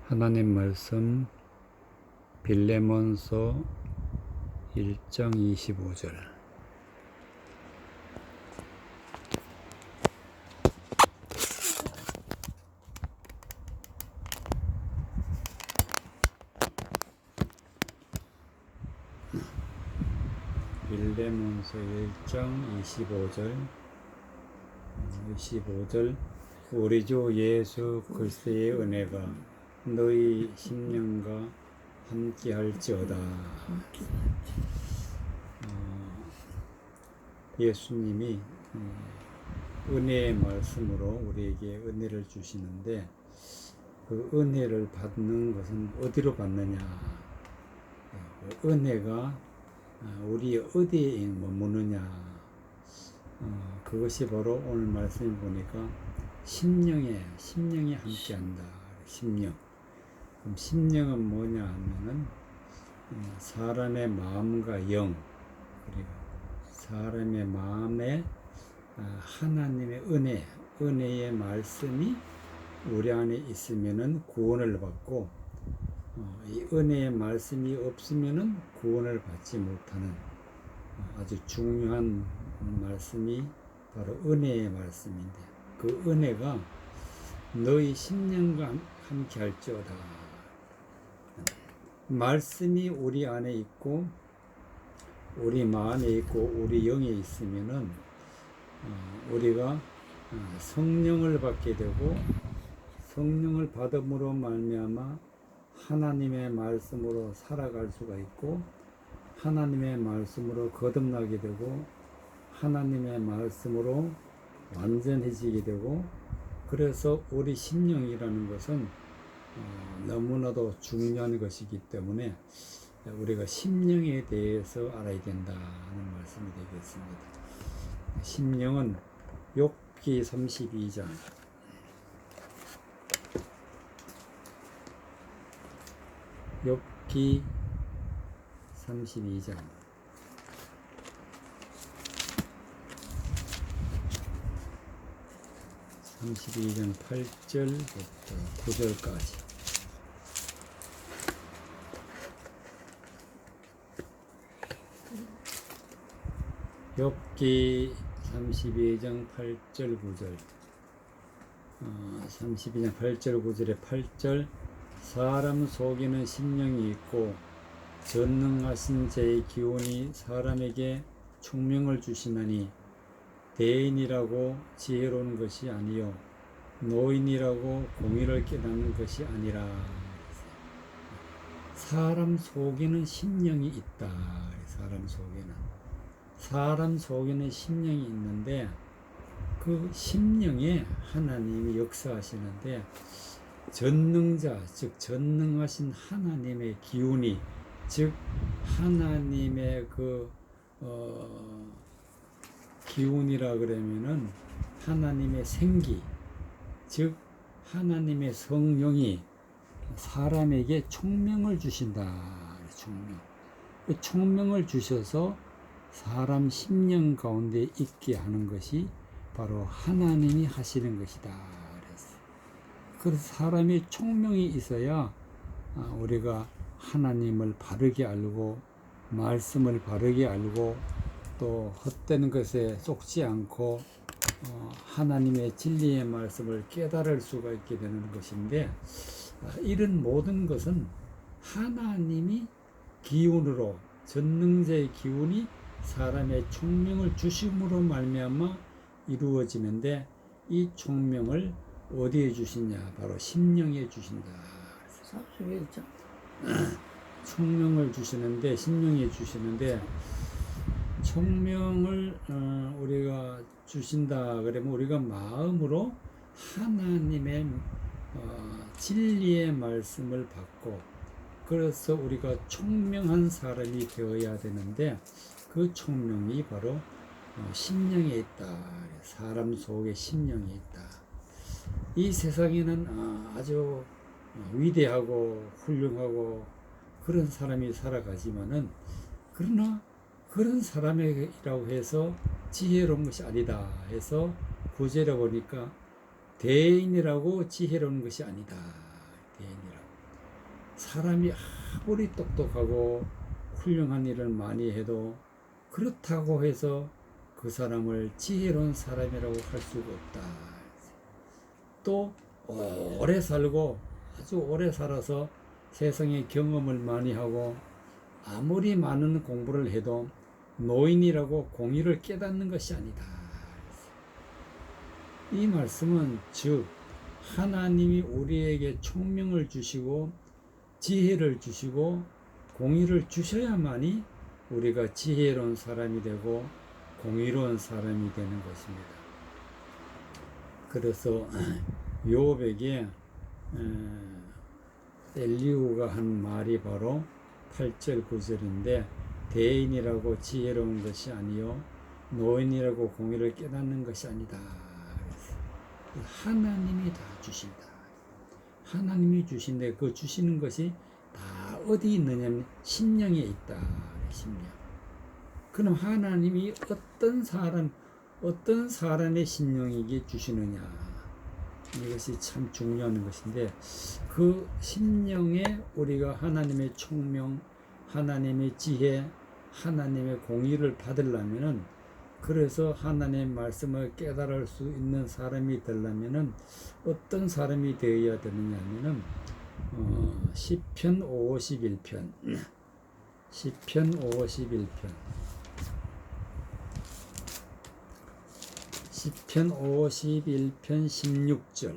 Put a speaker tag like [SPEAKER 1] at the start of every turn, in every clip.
[SPEAKER 1] 하나님 말씀 빌레몬서 1장 25절. 빌레몬서 1장 25절. 우리 주 예수 그리스도의 은혜가 너희 심령과 함께할지어다. 예수님이 은혜의 말씀으로 우리에게 은혜를 주시는데, 그 은혜를 받는 것은 어디로 받느냐? 그 은혜가 우리 어디에 머무느냐? 그것이 바로 오늘 말씀을 보니까 심령에 함께한다. 심령. 그럼 심령은 뭐냐 하면은 사람의 마음과 영, 그리고 사람의 마음에 하나님의 은혜의 말씀이 우리 안에 있으면은 구원을 받고, 이 은혜의 말씀이 없으면은 구원을 받지 못하는 아주 중요한 말씀이 바로 은혜의 말씀인데, 그 은혜가 너희 심령과 함께 할지어다. 말씀이 우리 안에 있고 우리 마음에 있고 우리 영에 있으면은 우리가 성령을 받게 되고, 성령을 받음으로 말미암아 하나님의 말씀으로 살아갈 수가 있고, 하나님의 말씀으로 거듭나게 되고, 하나님의 말씀으로 완전해지게 되고, 그래서 우리 심령이라는 것은 너무나도 중요한 것이기 때문에 우리가 심령에 대해서 알아야 된다는 말씀이 되겠습니다. 심령은 욥기 32장 욥기 32장 8절부터 9절까지. 욥기 32장 8절 9절. 32장 8절 9절에 8절. 사람 속에는 심령이 있고 전능하신 자의 기운이 사람에게 총명을 주시나니, 대인이라고 지혜로운 것이 아니요 노인이라고 공의를 깨닫는 것이 아니라. 사람 속에는 심령이 있다. 사람 속에는 심령이 있는데, 그 심령에 하나님이 역사하시는데, 전능자, 즉 전능하신 하나님의 기운이, 즉 하나님의 기운이라 그러면은 하나님의 생기, 즉 하나님의 성령이 사람에게 총명을 주신다. 그 총명을 주셔서 사람 심령 가운데 있게 하는 것이 바로 하나님이 하시는 것이다. 그래서 사람이 총명이 있어야 우리가 하나님을 바르게 알고, 말씀을 바르게 알고, 또 헛된 것에 속지 않고 하나님의 진리의 말씀을 깨달을 수가 있게 되는 것인데, 이런 모든 것은 하나님이 기운으로, 전능자의 기운이 사람의 총명을 주심으로 말미암아 이루어지는데, 이 총명을 어디에 주시냐? 바로 심령에 주신다. 총명을 주시는데, 심령에 주시는데, 총명을 우리가 주신다 그러면 우리가 마음으로 하나님의 진리의 말씀을 받고, 그래서 우리가 총명한 사람이 되어야 되는데, 그 총명이 바로 심령에 있다. 사람 속에 심령이 있다. 이 세상에는 아주 위대하고 훌륭하고 그런 사람이 살아가지만은, 그러나 그런 사람이라고 해서 지혜로운 것이 아니다 해서 구절에 보니까 대인이라고 지혜로운 것이 아니다. 대인이라고. 사람이 아무리 똑똑하고 훌륭한 일을 많이 해도 그렇다고 해서 그 사람을 지혜로운 사람이라고 할 수가 없다. 또 오래 살고 아주 오래 살아서 세상의 경험을 많이 하고 아무리 많은 공부를 해도 노인이라고 공의를 깨닫는 것이 아니다. 이 말씀은 즉 하나님이 우리에게 총명을 주시고 지혜를 주시고 공의를 주셔야만이 우리가 지혜로운 사람이 되고 공의로운 사람이 되는 것입니다. 그래서 욥에게 엘리후가 한 말이 바로 8절 9절인데 대인이라고 지혜로운 것이 아니요 노인이라고 공의를 깨닫는 것이 아니다. 하나님이 다 주신다. 하나님이 주신데 그 주시는 것이 다 어디 있느냐면 심령에 있다. 심령. 그럼 하나님이 어떤 사람의 심령에게 주시느냐. 이것이 참 중요한 것인데 그 심령에 우리가 하나님의 총명, 하나님의 지혜, 하나님의 공의를 받으려면은 그래서 하나님의 말씀을 깨달을 수 있는 사람이 되려면은 어떤 사람이 되어야 되느냐면은 시편 51편 시편 51편 시편 51편 16절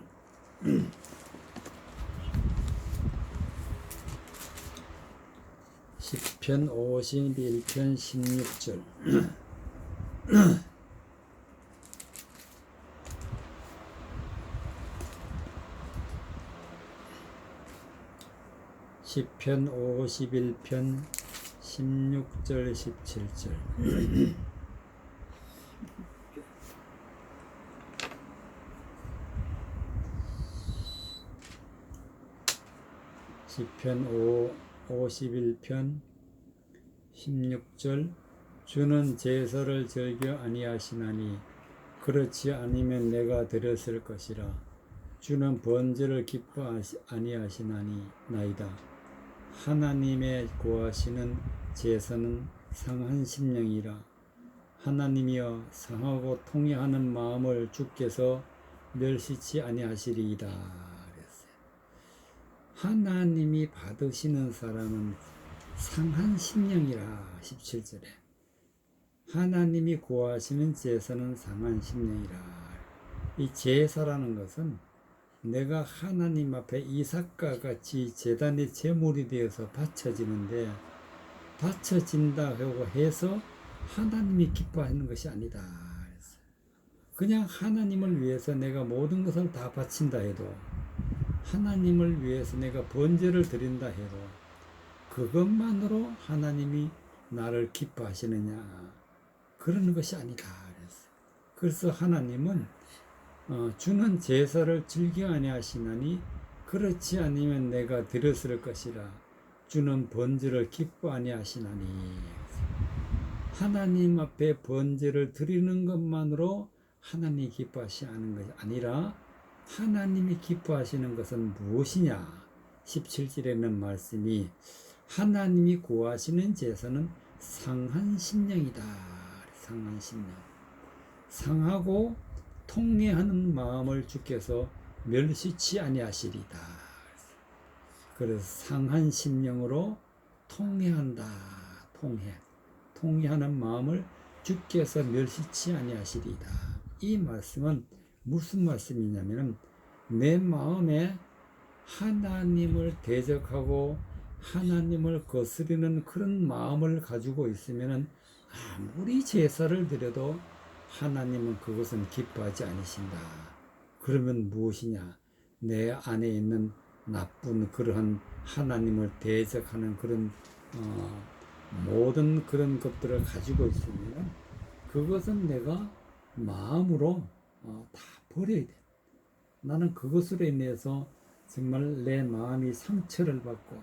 [SPEAKER 1] 시편 51편 16절 시편 51편 16절 17절 시편 51편 16절 주는 제사를 즐겨 아니하시나니 그렇지 아니면 내가 드렸을 것이라 주는 번제를 기뻐 아니하시나니 나이다. 하나님의 구하시는 제사는 상한 심령이라. 하나님이여 상하고 통회하는 마음을 주께서 멸시치 아니하시리이다. 그랬어요. 하나님이 받으시는 사람은 상한 심령이라. 17절에 하나님이 구하시는 제사는 상한 심령이라. 이 제사라는 것은 내가 하나님 앞에 이삭과 같이 제단의 제물이 되어서 바쳐지는데 바쳐진다고 해서 하나님이 기뻐하는 것이 아니다. 그냥 하나님을 위해서 내가 모든 것을 다 바친다 해도 하나님을 위해서 내가 번제를 드린다 해도 그것만으로 하나님이 나를 기뻐하시느냐 그러는 것이 아니다. 그래서 하나님은 주는 제사를 즐겨 아니하시나니 그렇지 아니면 내가 드렸을 것이라 주는 번제를 기뻐 아니하시나니. 하나님 앞에 번제를 드리는 것만으로 하나님이 기뻐하시는 것이 아니라 하나님이 기뻐하시는 것은 무엇이냐. 17절에는 말씀이 하나님이 구하시는 제사는 상한 심령이다. 상한 심령. 상하고 통회하는 마음을 주께서 멸시치 아니하시리다. 그래서 상한 심령으로 통회한다. 통회하는 마음을 주께서 멸시치 아니하시리다. 이 말씀은 무슨 말씀이냐면 내 마음에 하나님을 대적하고 하나님을 거스르는 그런 마음을 가지고 있으면 아무리 제사를 드려도 하나님은 그것은 기뻐하지 않으신다. 그러면 무엇이냐? 내 안에 있는 나쁜 그러한 하나님을 대적하는 그런 모든 그런 것들을 가지고 있으면 그것은 내가 마음으로 다 버려야 돼. 나는 그것으로 인해서 정말 내 마음이 상처를 받고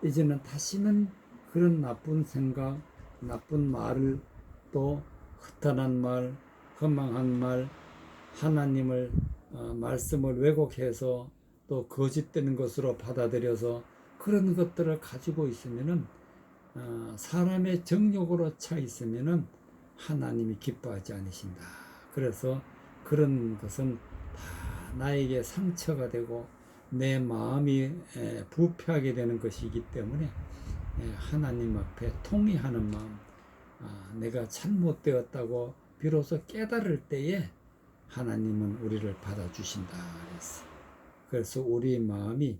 [SPEAKER 1] 이제는 다시는 그런 나쁜 생각, 나쁜 말을 또 허탄한 말, 허망한 말, 하나님을 말씀을 왜곡해서 또 거짓되는 것으로 받아들여서 그런 것들을 가지고 있으면은 사람의 정욕으로 차 있으면은 하나님이 기뻐하지 않으신다. 그래서 그런 것은 다 나에게 상처가 되고 내 마음이 부패하게 되는 것이기 때문에 하나님 앞에 통회하는 마음, 내가 잘못되었다고 비로소 깨달을 때에 하나님은 우리를 받아주신다 그랬어. 그래서 우리 마음이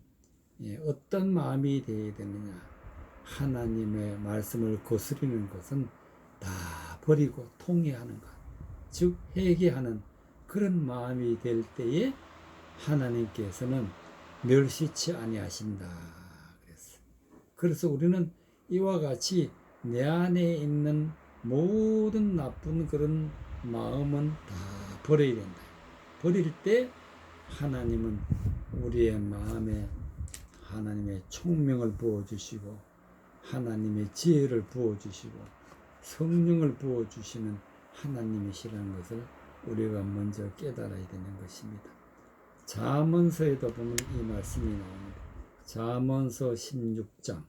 [SPEAKER 1] 어떤 마음이 되어야 되느냐, 하나님의 말씀을 거스르는 것은 다 버리고 통회하는 것, 즉 회개하는 그런 마음이 될 때에 하나님께서는 멸시치 아니하신다 그랬어. 그래서 우리는 이와 같이 내 안에 있는 모든 나쁜 그런 마음은 다 버려야 된다. 버릴 때 하나님은 우리의 마음에 하나님의 총명을 부어주시고 하나님의 지혜를 부어주시고 성령을 부어주시는 하나님이시라는 것을 우리가 먼저 깨달아야 되는 것입니다. 잠언서에도 보면 이 말씀이 나옵니다. 잠언서 16장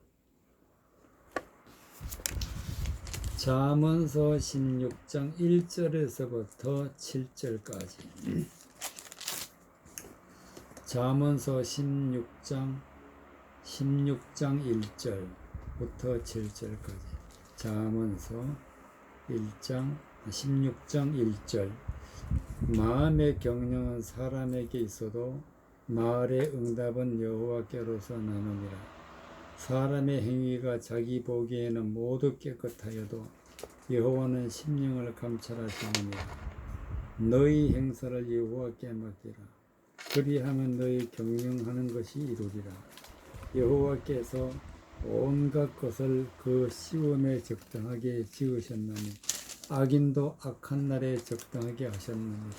[SPEAKER 1] 잠언서 16장 1절에서부터 7절까지 잠언서 16장 1절부터 7절까지 잠언서 16장 1절 마음의 경영은 사람에게 있어도 말의 응답은 여호와께로서 나누니라. 사람의 행위가 자기 보기에는 모두 깨끗하여도 여호와는 심령을 감찰하시느니라. 너희 행사를 여호와께 맡기라. 그리하면 너희 경영하는 것이 이루리라. 여호와께서 온갖 것을 그 시험에 적당하게 지으셨나니 악인도 악한 날에 적당하게 하셨느니라.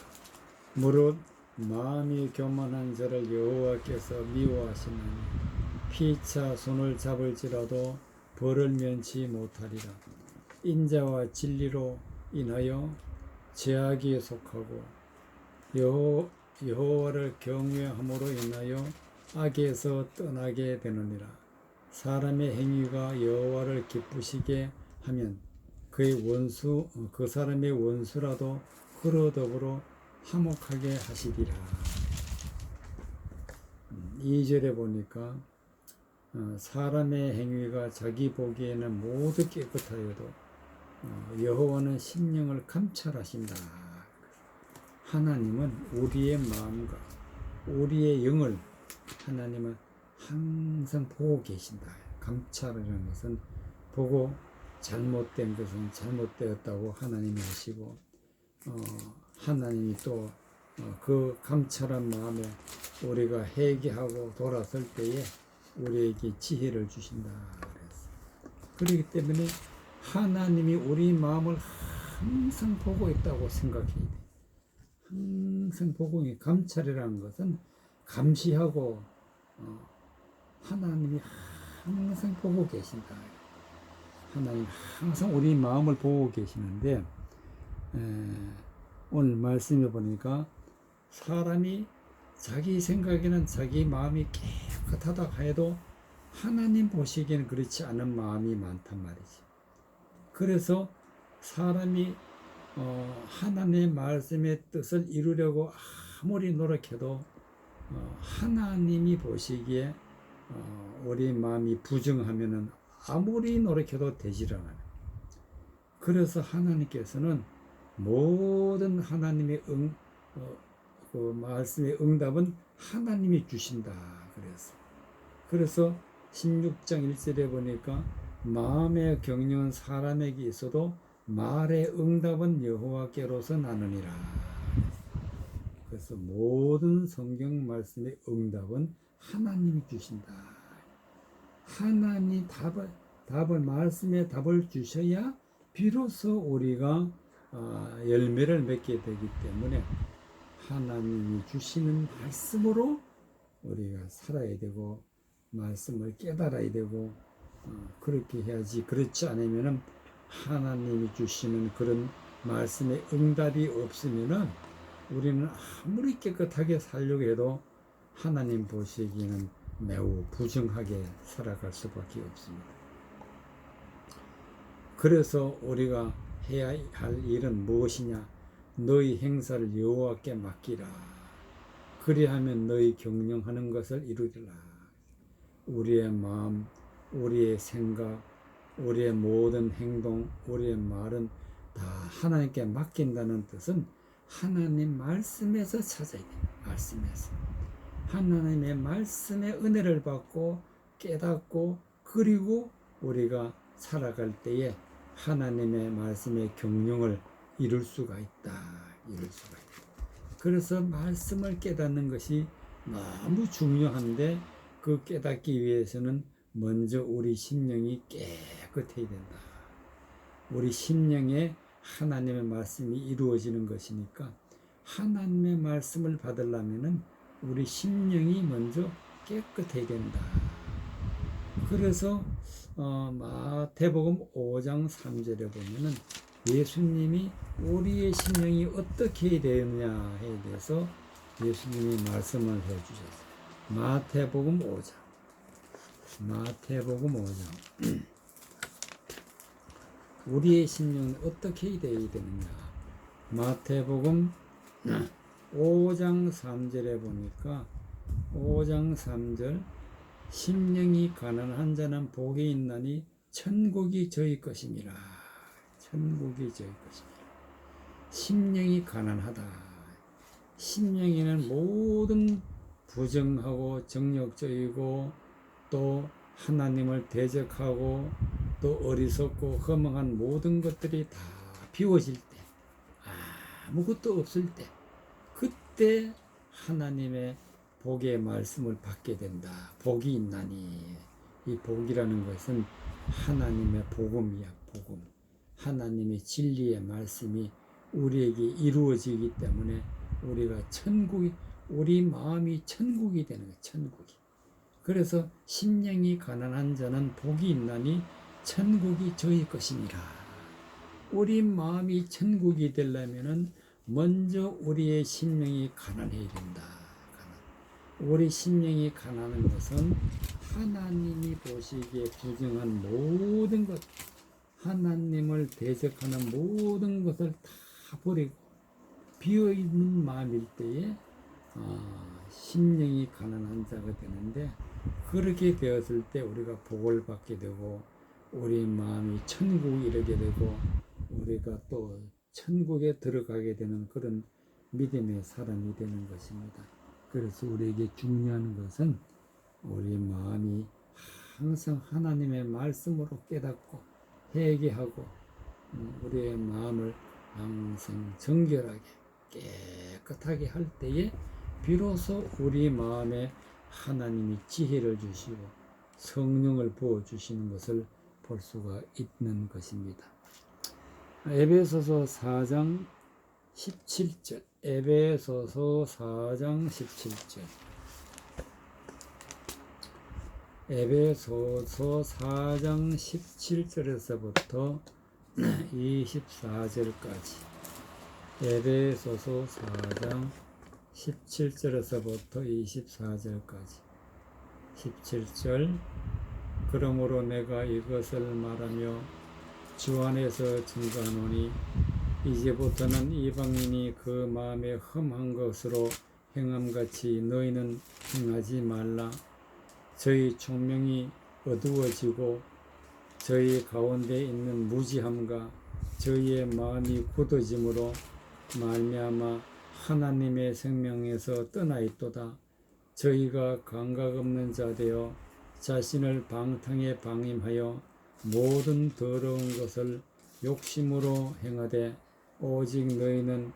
[SPEAKER 1] 무릇 마음이 교만한 자를 여호와께서 미워하시나니 피차 손을 잡을지라도 벌을 면치 못하리라. 인자와 진리로 인하여 죄악이 속하고 여호와를 경외함으로 인하여 악에서 떠나게 되느니라. 사람의 행위가 여호와를 기쁘시게 하면 그 사람의 원수라도 그로 더불어 화목하게 하시리라. 2절에 보니까 사람의 행위가 자기 보기에는 모두 깨끗하여도 여호와는 심령을 감찰하신다. 하나님은 우리의 마음과 우리의 영을 하나님은 항상 보고 계신다. 감찰이라는 것은 보고 잘못된 것은 잘못되었다고 하나님이 하시고 하나님이 또 그 감찰한 마음에 우리가 회개하고 돌아설 때에 우리에게 지혜를 주신다 그랬어. 그렇기 때문에 하나님이 우리 마음을 항상 보고 있다고 생각해야 돼. 항상 보고 있는 감찰이라는 것은 감시하고 하나님이 항상 보고 계신다. 하나님 항상 우리 마음을 보고 계시는데 오늘 말씀해 보니까 사람이 자기 생각에는 자기 마음이 깨끗하다 해도 하나님 보시기에는 그렇지 않은 마음이 많단 말이지. 그래서 사람이 하나님의 말씀의 뜻을 이루려고 아무리 노력해도 하나님이 보시기에 우리 마음이 부정하면은 아무리 노력해도 되질 않아요. 그래서 하나님께서는 모든 하나님의 그 말씀의 응답은 하나님이 주신다 그래서 16장 1절에 보니까 마음의 경영은 사람에게 있어도 말의 응답은 여호와께로서 나누니라. 그래서 모든 성경 말씀의 응답은 하나님이 주신다. 하나님 답을 말씀의 답을 주셔야 비로소 우리가 열매를 맺게 되기 때문에 하나님이 주시는 말씀으로 우리가 살아야 되고 말씀을 깨달아야 되고 그렇게 해야지. 그렇지 않으면은 하나님이 주시는 그런 말씀의 응답이 없으면은 우리는 아무리 깨끗하게 살려고 해도 하나님 보시기에는 매우 부정하게 살아갈 수밖에 없습니다. 그래서 우리가 해야 할 일은 무엇이냐? 너희 행사를 여호와께 맡기라. 그리하면 너희 경영하는 것을 이루리라. 우리의 마음, 우리의 생각, 우리의 모든 행동, 우리의 말은 다 하나님께 맡긴다는 뜻은 하나님 말씀에서 찾아야 돼요. 말씀에서. 하나님의 말씀의 은혜를 받고 깨닫고 그리고 우리가 살아갈 때에 하나님의 말씀의 경륜을 이룰 수가 있다. 이룰 수가 있다. 그래서 말씀을 깨닫는 것이 너무 중요한데 그 깨닫기 위해서는 먼저 우리 심령이 깨끗해야 된다. 우리 심령에 하나님의 말씀이 이루어지는 것이니까 하나님의 말씀을 받으려면은 우리 심령이 먼저 깨끗해야 된다. 그래서 마태복음 5장 3절에 보면은 예수님이 우리의 심령이 어떻게 해야 되느냐에 대해서 예수님이 말씀을 해주셨어요. 마태복음 5장. 마태복음 5장. 우리의 심령은 어떻게 해야 되느냐. 마태복음 5장 3절에 보니까 5장 3절 심령이 가난한 자는 복이 있나니 천국이 저희 것임이라. 천국이 저희 것임이라. 심령이 가난하다. 심령에는 모든 부정하고 정욕적이고 또 하나님을 대적하고 또 어리석고 허망한 모든 것들이 다 비워질 때, 아무것도 없을 때, 그때 하나님의 복의 말씀을 받게 된다. 복이 있나니. 이 복이라는 것은 하나님의 복음이야. 복음. 하나님의 진리의 말씀이 우리에게 이루어지기 때문에 우리가 천국이, 우리 마음이 천국이 되는 거예요. 천국이. 그래서 심령이 가난한 자는 복이 있나니 천국이 저희 것이니라. 우리 마음이 천국이 되려면은 먼저 우리의 심령이 가난해야 된다. 우리 심령이 가난한 것은 하나님이 보시기에 부정한 모든 것, 하나님을 대적하는 모든 것을 다 버리고 비어있는 마음일 때에 심령이 가난한 자가 되는데, 그렇게 되었을 때 우리가 복을 받게 되고 우리 마음이 천국에 이르게 되고 우리가 또 천국에 들어가게 되는 그런 믿음의 사람이 되는 것입니다. 그래서 우리에게 중요한 것은 우리 마음이 항상 하나님의 말씀으로 깨닫고 회개하고 우리의 마음을 항상 정결하게 깨끗하게 할 때에 비로소 우리 마음에 하나님이 지혜를 주시고 성령을 부어주시는 것을 볼 수가 있는 것입니다. 에베소서 4장 17절. 에베소서 4장 17절. 에베소서 4장 17절에서부터 24절까지. 에베소서 4장 17절에서부터 24절까지. 17절. 그러므로 내가 이것을 말하며 주 안에서 증거하노니 이제부터는 이방인이 그 마음에 험한 것으로 행함같이 너희는 행하지 말라. 저희 총명이 어두워지고 저희 가운데 있는 무지함과 저희의 마음이 굳어짐으로 말미암아 하나님의 생명에서 떠나 있도다. 저희가 감각 없는 자 되어 자신을 방탕에 방임하여 모든 더러운 것을 욕심으로 행하되 오직 너희는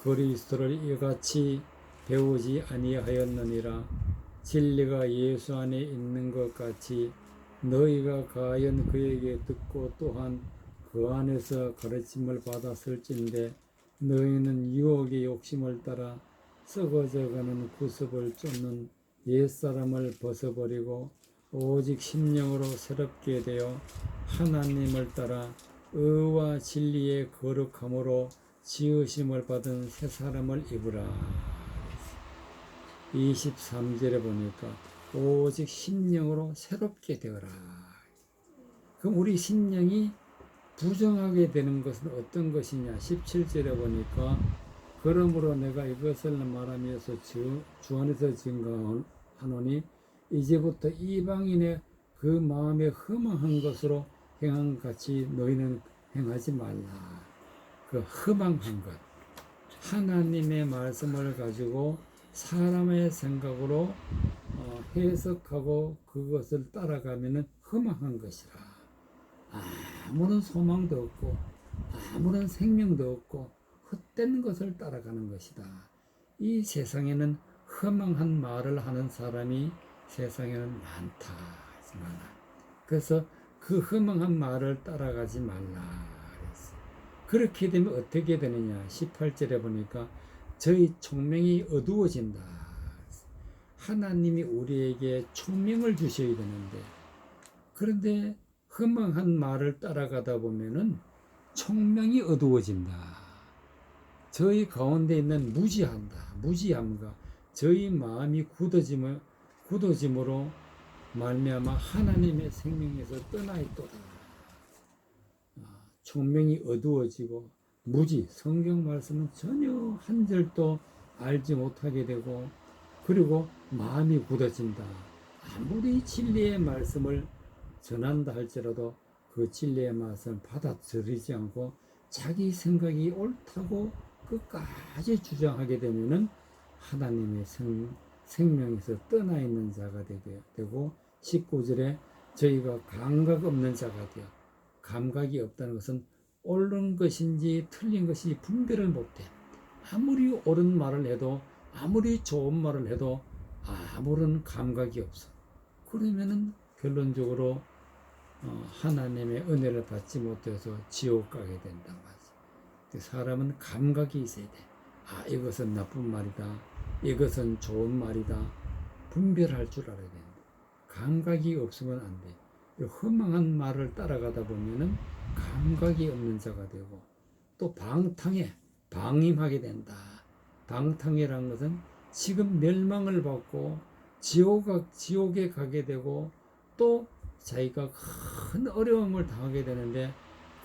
[SPEAKER 1] 그리스도를 이같이 배우지 아니하였느니라. 진리가 예수 안에 있는 것 같이 너희가 과연 그에게 듣고 또한 그 안에서 가르침을 받았을진데 너희는 유혹의 욕심을 따라 썩어져가는 구습을 쫓는 옛사람을 벗어버리고 오직 심령으로 새롭게 되어 하나님을 따라 의와 진리의 거룩함으로 지으심을 받은 새 사람을 입으라. 23절에 보니까 오직 심령으로 새롭게 되어라. 그럼 우리 심령이 부정하게 되는 것은 어떤 것이냐? 17절에 보니까 그러므로 내가 이것을 말하면서 주 안에서 증거하노니 이제부터 이방인의 그 마음에 흠한 것으로 행한 같이 너희는 행하지 말라. 그 흠한 것, 하나님의 말씀을 가지고 사람의 생각으로 해석하고 그것을 따라가면은 흠한 것이라. 아무런 소망도 없고 아무런 생명도 없고 헛된 것을 따라가는 것이다. 이 세상에는 허망한 말을 하는 사람이 세상에는 많다. 그래서 그 허망한 말을 따라가지 말라. 그렇게 되면 어떻게 되느냐? 18절에 보니까 저희 총명이 어두워진다. 하나님이 우리에게 총명을 주셔야 되는데, 그런데 허망한 말을 따라가다 보면은 총명이 어두워진다. 저희 가운데 있는 무지함과 저희 마음이 굳어짐으로 말미암아 하나님의 생명에서 떠나 있도다. 총명이 어두워지고 성경 말씀은 전혀 한 절도 알지 못하게 되고, 그리고 마음이 굳어진다. 아무리 진리의 말씀을 전한다 할지라도 그 진리의 말씀을 받아들이지 않고 자기 생각이 옳다고 끝까지 주장하게 되면은 하나님의 생명에서 떠나 있는 자가 되고, 19절에 저희가 감각 없는 자가 되어, 감각이 없다는 것은 옳은 것인지 틀린 것인지 분별을 못해. 아무리 옳은 말을 해도 아무리 좋은 말을 해도 아무런 감각이 없어. 그러면은 결론적으로 하나님의 은혜를 받지 못해서 지옥 가게 된단 말이지. 사람은 감각이 있어야 돼. 이것은 나쁜 말이다. 이것은 좋은 말이다. 분별할 줄 알아야 된다. 감각이 없으면 안 돼. 허망한 말을 따라가다 보면은 감각이 없는 자가 되고, 또 방임하게 된다. 방탕이라는 것은 지금 멸망을 받고 지옥에 가게 되고, 또 자기가 큰 어려움을 당하게 되는데,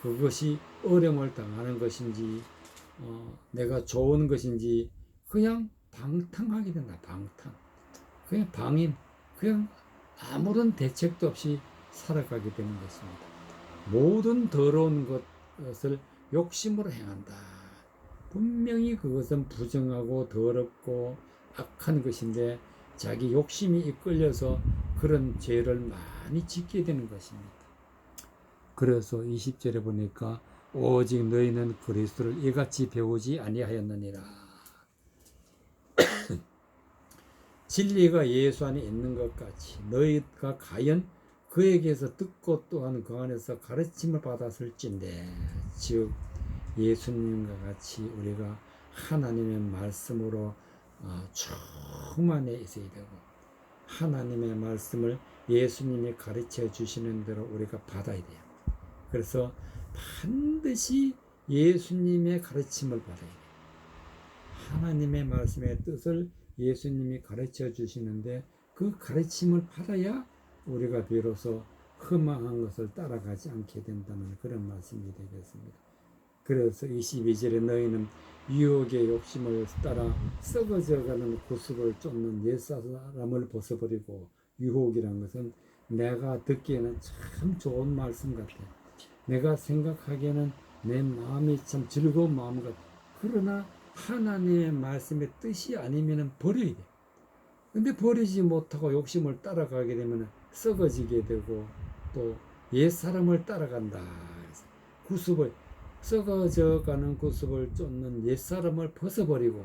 [SPEAKER 1] 그것이 어려움을 당하는 것인지 내가 좋은 것인지 그냥 방탕하게 된다. 그냥 방임, 그냥 아무런 대책도 없이 살아가게 되는 것입니다. 모든 더러운 것을 욕심으로 행한다. 분명히 그것은 부정하고 더럽고 악한 것인데 자기 욕심이 이끌려서 그런 죄를 많이 짓게 되는 것입니다. 그래서 20절에 보니까 오직 너희는 그리스도를 이같이 배우지 아니하였느니라. 진리가 예수 안에 있는 것 같이 너희가 과연 그에게서 듣고 또한 그 안에서 가르침을 받았을진데, 즉 예수님과 같이 우리가 하나님의 말씀으로 충만해 있어야 되고, 하나님의 말씀을 예수님이 가르쳐 주시는 대로 우리가 받아야 돼요. 그래서 반드시 예수님의 가르침을 받아야 돼요. 하나님의 말씀의 뜻을 예수님이 가르쳐 주시는데 그 가르침을 받아야 우리가 비로소 흠망한 것을 따라가지 않게 된다는 그런 말씀이 되겠습니다. 그래서 22절에 너희는 유혹의 욕심을 따라 썩어져가는 구습을 쫓는 옛사람을 벗어버리고, 유혹이란 것은 내가 듣기에는 참 좋은 말씀 같아. 내가 생각하기에는 내 마음이 참 즐거운 마음 같아. 그러나 하나님의 말씀의 뜻이 아니면 버려야 돼. 근데 버리지 못하고 욕심을 따라가게 되면 썩어지게 되고, 또 옛사람을 따라간다. 썩어져가는 구습을 쫓는 옛사람을 벗어버리고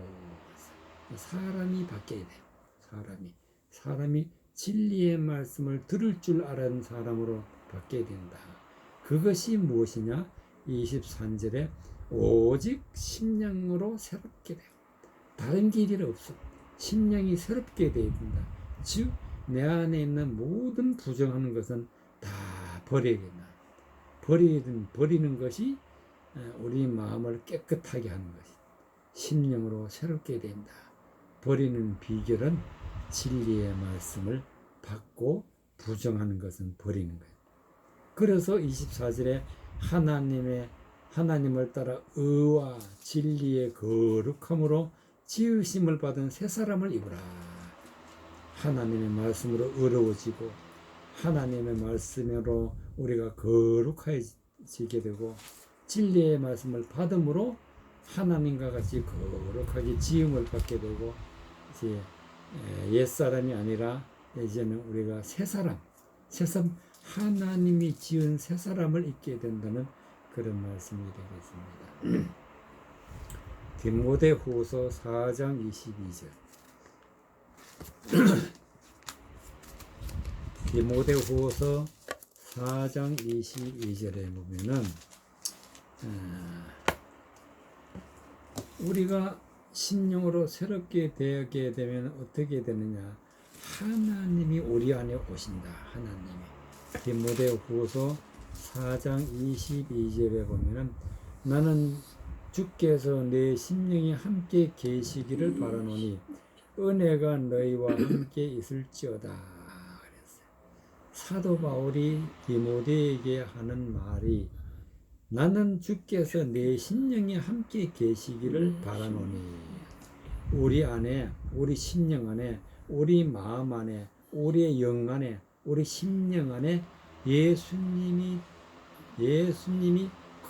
[SPEAKER 1] 사람이 바뀌어야 돼요. 사람이 진리의 말씀을 들을 줄 아는 사람으로 바뀌어야 된다. 그것이 무엇이냐? 23절에 오직 심령으로 새롭게 돼요. 다른 길이 없어. 심령이 새롭게 되어야 된다. 즉 내 안에 있는 모든 부정하는 것은 다 버려야 된다. 버리는 것이 우리 마음을 깨끗하게 하는 것이 심령으로 새롭게 된다. 버리는 비결은 진리의 말씀을 받고 부정하는 것은 버리는 거예요. 그래서 24절에 하나님을 따라 의와 진리의 거룩함으로 지으심을 받은 새 사람을 입으라. 하나님의 말씀으로 의로워지고 하나님의 말씀으로 우리가 거룩해지게 되고 진리의 말씀을 받음으로 하나님과 같이 거룩하게 지음을 받게 되고 이제 옛사람이 아니라 이제는 우리가 새 사람 하나님이 지은 새 사람을 입게 된다는 그런 말씀이 되겠습니다. 디모데후서 4장 22절. 디모데후서 4장 22절에 보면은 우리가 심령으로 새롭게 되게 되면 어떻게 되느냐? 하나님이 우리 안에 오신다. 하나님이. 디모데후서 4장 22절에 보면은 나는 주께서 내 심령이 함께 계시기를 바라노니 은혜가 너희와 함께 있을지어다. 그랬어요. 사도 바울이 디모데에게 하는 말이 나는 주께서 내 심령이 함께 계시기를 바라노니 우리 안에, 우리 심령 안에, 우리 마음 안에, 우리의 영 안에, 우리 심령 안에 예수님이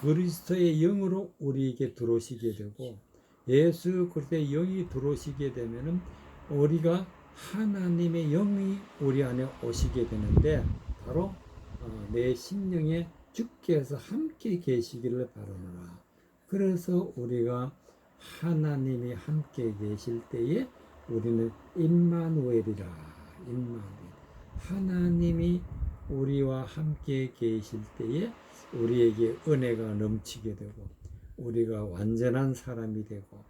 [SPEAKER 1] 그리스도의 영으로 우리에게 들어오시게 되고 예수 그리스도의 영이 들어오시게 되면은 우리가 하나님의 영이 우리 안에 오시게 되는데 바로 내 심령에 주께서 함께 계시기를 바라노라. 그래서 우리가 하나님이 함께 계실 때에 우리는 임마누엘이라. 하나님이 우리와 함께 계실 때에 우리에게 은혜가 넘치게 되고 우리가 완전한 사람이 되고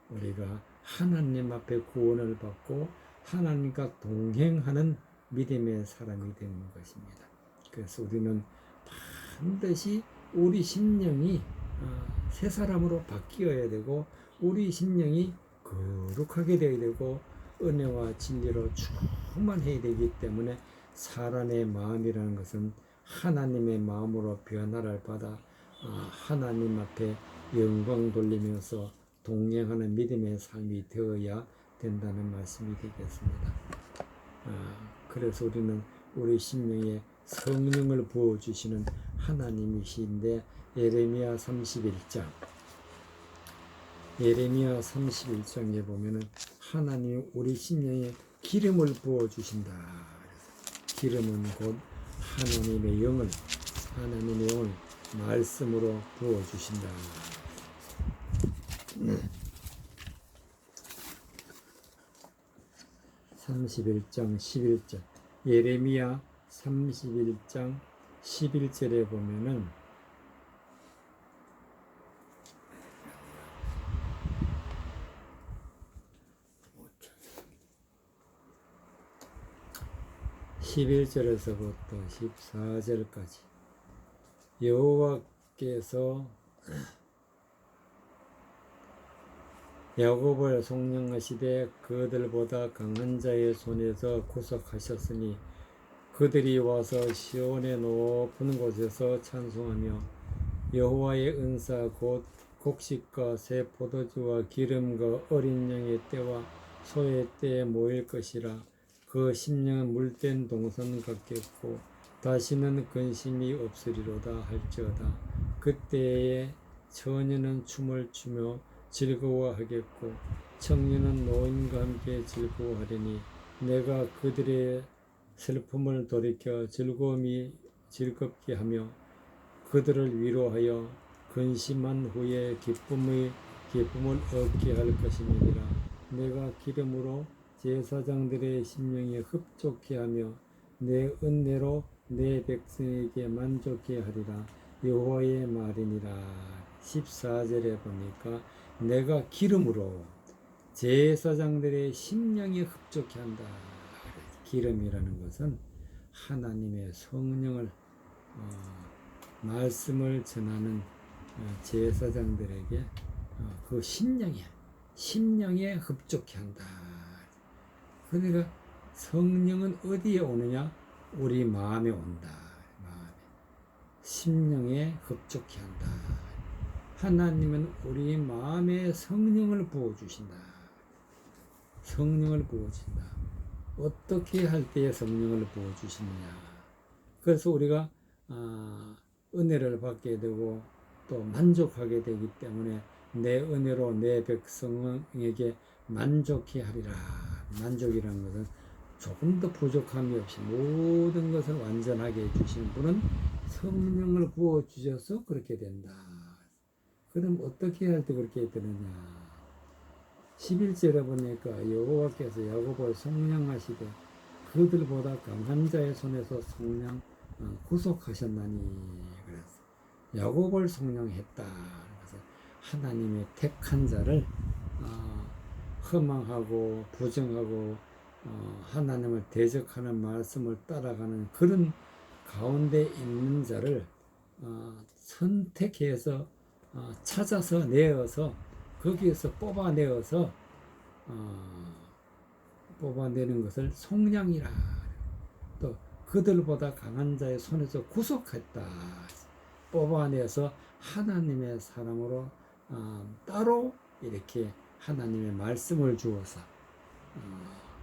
[SPEAKER 1] 우리가 하나님 앞에 구원을 받고 하나님과 동행하는 믿음의 사람이 되는 것입니다. 그래서 우리는 반드시 우리 심령이 새 사람으로 바뀌어야 되고 우리 심령이 거룩하게 되어야 되고 은혜와 진리로 충만해야 되기 때문에 사람의 마음이라는 것은 하나님의 마음으로 변화를 받아 하나님 앞에 영광 돌리면서 동행하는 믿음의 삶이 되어야 된다는 말씀이 되겠습니다. 그래서 우리는 우리 심령에 성령을 부어주시는 하나님이신데 예레미야 31장에 보면은 하나님 우리 심령에 기름을 부어주신다. 기름은 곧 하나님의 영을 말씀으로 부어주신다. 31장 11절 예레미야 31장 11절에 보면은 (11절에서부터) (14절까지) 여호와께서 야곱을 속량하시되 그들보다 강한 자의 손에서 구속하셨으니 그들이 와서 시온의 높은 곳에서 찬송하며 여호와의 은사 곧 곡식과 새 포도주와 기름과 어린 양의 때와 소의 때에 모일 것이라. 그 심령은 물된 동산 같겠고 다시는 근심이 없으리로다 할지어다. 그때에 처녀는 춤을 추며 즐거워하겠고 청년은 노인과 함께 즐거워하리니 내가 그들의 슬픔을 돌이켜 즐겁게 하며 그들을 위로하여 근심한 후에 기쁨을 얻게 할 것임이니라. 내가 기름으로 제사장들의 심령에 흡족해 하며 내 은혜로 내 백성에게 만족해 하리라. 여호와의 말이니라. 14절에 보니까 내가 기름으로 제사장들의 심령에 흡족해 한다. 기름이라는 것은 하나님의 성령을 말씀을 전하는 제사장들에게 그 심령에 흡족해 한다. 그러니까 성령은 어디에 오느냐? 우리 마음에 온다. 마음에. 심령에 흡족해 한다. 하나님은 우리 마음에 성령을 부어주신다. 성령을 부어주신다. 어떻게 할 때에 성령을 부어주시느냐? 그래서 우리가 은혜를 받게 되고 또 만족하게 되기 때문에 내 은혜로 내 백성에게 만족해 하리라. 만족이라는 것은 조금 더 부족함이 없이 모든 것을 완전하게 해주시는 분은 성령을 부어주셔서 그렇게 된다. 그럼 어떻게 할 때 그렇게 되느냐? 11절에 보니까 여호와께서 야곱을 속량하시되 그들보다 강한 자의 손에서 속량 구속하셨나니. 그래서 야곱을 속량했다. 그래서 하나님의 택한 자를 허망하고 부정하고 하나님을 대적하는 말씀을 따라가는 그런 가운데 있는 자를 선택해서 찾아서 내어서 거기에서 뽑아내는 것을 속량이라. 또 그들보다 강한 자의 손에서 구속했다. 뽑아내서 하나님의 사람으로 따로 이렇게 하나님의 말씀을 주어서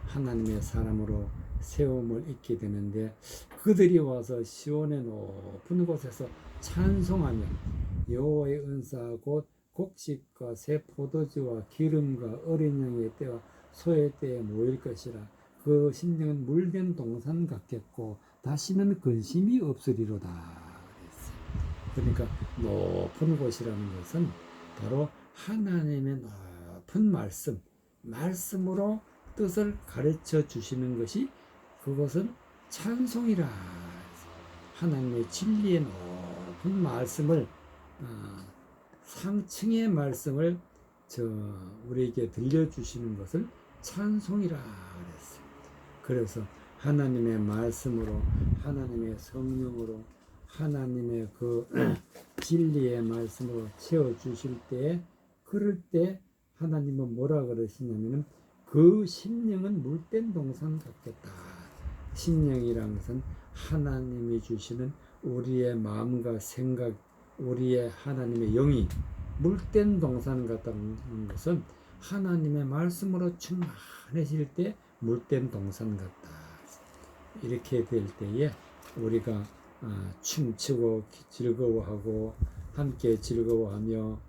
[SPEAKER 1] 하나님의 사람으로 세움을 입게 되는데, 그들이 와서 시온의 높은 곳에서 찬송하며 여호와의 은사 곧 곡식과 새 포도주와 기름과 어린 양의 때와 소의 때에 모일 것이라. 그 심령은 물된 동산 같겠고 다시는 근심이 없으리로다. 그러니까 높은 곳이라는 것은 바로 하나님의 높은 말씀으로 뜻을 가르쳐 주시는 것이, 그것은 찬송이라. 하나님의 진리의 높은 말씀을, 상층의 말씀을 우리에게 들려주시는 것을 찬송이라 그랬어요. 그래서 하나님의 말씀으로, 하나님의 성령으로, 하나님의 그 진리의 말씀으로 채워주실 때, 그럴 때 하나님은 뭐라 그러시냐면은 그 심령은 물된 동산 같겠다. 심령이라는 것은 하나님이 주시는 우리의 마음과 생각, 우리의 하나님의 영이 물된 동산 같다는 것은 하나님의 말씀으로 충만해질 때 물된 동산 같다. 이렇게 될 때에 우리가 춤추고 즐거워하고 함께 즐거워하며,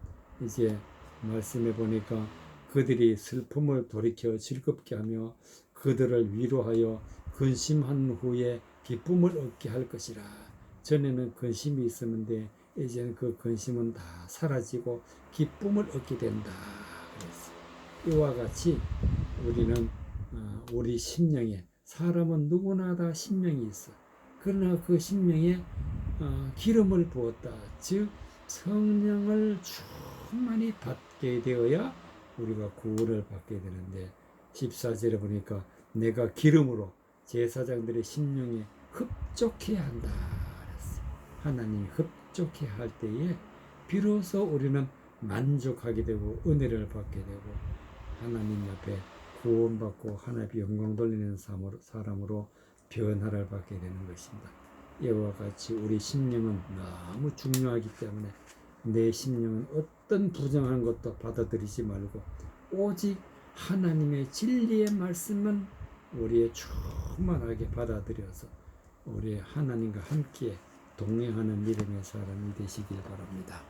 [SPEAKER 1] 이제 말씀해 보니까 그들이 슬픔을 돌이켜 즐겁게 하며 그들을 위로하여 근심한 후에 기쁨을 얻게 할 것이라. 전에는 근심이 있었는데 이제는 그 근심은 다 사라지고 기쁨을 얻게 된다. 그래서 이와 같이 우리는 우리 심령에, 사람은 누구나 다 심령이 있어. 그러나 그 심령에 기름을 부었다. 즉 성령을 충만히 받게 되어야 우리가 구원을 받게 되는데, 14절에 보니까 내가 기름으로 제사장들의 심령에 흡족해 한다. 그랬어요. 하나님이 흡족해 할 때에 비로소 우리는 만족하게 되고 은혜를 받게 되고 하나님 옆에 구원받고 하나님께 영광 돌리는 사람으로 변화를 받게 되는 것입니다. 이와 같이 우리 심령은 너무 중요하기 때문에 내 심령은 어떤 부정한 것도 받아들이지 말고 오직 하나님의 진리의 말씀은 우리의 충만하게 받아들여서 우리 하나님과 함께 동행하는 믿음의 사람이 되시길 바랍니다.